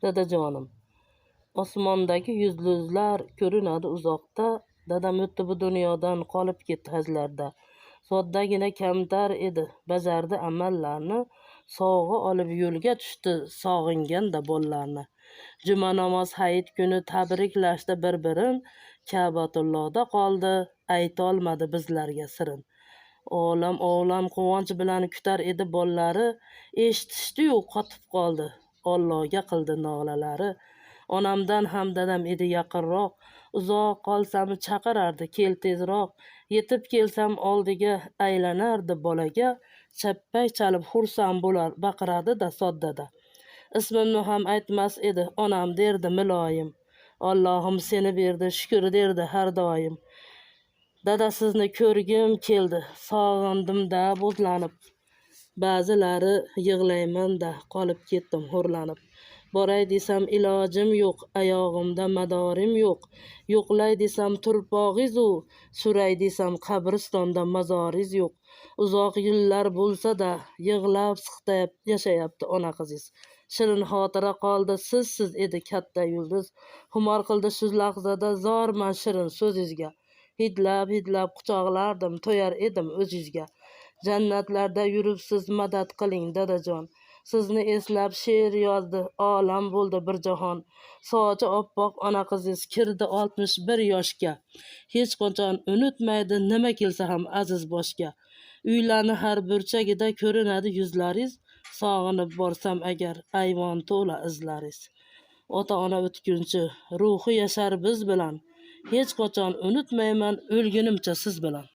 Dadajonim, osmondagi yulduzlar ko'rinadi uzoqda. Dadam o'tdi bu dunyodan, qolib ketdi hajlarda. Soddagina kamtar edi, bajardi amallarni. Sovg'a olib yo'lga tushdi, sog'inganda bollarni. Juma namoz hayit kuni tabriklashdi bir-birin. Ka'batullohda qoldi, aytolmadi bizlarga sirin. Olam quvonch bilan kutar edi bollari. Eshitishdi-yu qotib qoldi, Allohga qildi nolalari. Onamdan ham dadam edi yaqinroq. Uzoq qolsam chaqirardi, kel tezroq. Yetib kelsam oldiga aylanardi bolaga. Chappak chalib xursand bo'lar, baqirardi-da soddada. Ismimni ham aytmas edi, onam derdi muloyim. Allohim seni berdi, shukr derdi har doim. Dada sizni ko'rgim keldi, sog'indim-da buzlanib. Ba'zilari yig'layman-da, qolib ketdim hurlanib. Boray desam ilojim yo'q, oyog'imda madorim yo'q. Yo'qlay desam turpog'izu, suray desam qabristonda mazoriz yo'q. Uzoq yillar bo'lsa-da, yig'lab siqtab yashayapti ona qiziz. Shirin xotira qoldi, sizsiz edi katta yulduz. Xumor qildi shu lahzada zorman shirin so'zizga. Hidlab quchoqlardim, to'yar edim o'zizga. Jannatlarda yuribsiz, madad qiling dadajon. Sizni eslab she'r yozdi, olam bo'ldi bir jahon. Sochi oppoq ona qiziz kirdi 61 yoshga. Hech qachon unutmaydi nima kelsa ham aziz boshga. Uylarni har burchagida ko'rinadi yuzlariz. Sog'inib borsam agar ayvon to'la izlariz. Ota-ona o'tguncha ruhi yashar biz bilan. Hech qachon unutmayman o'lgunimcha siz bilan.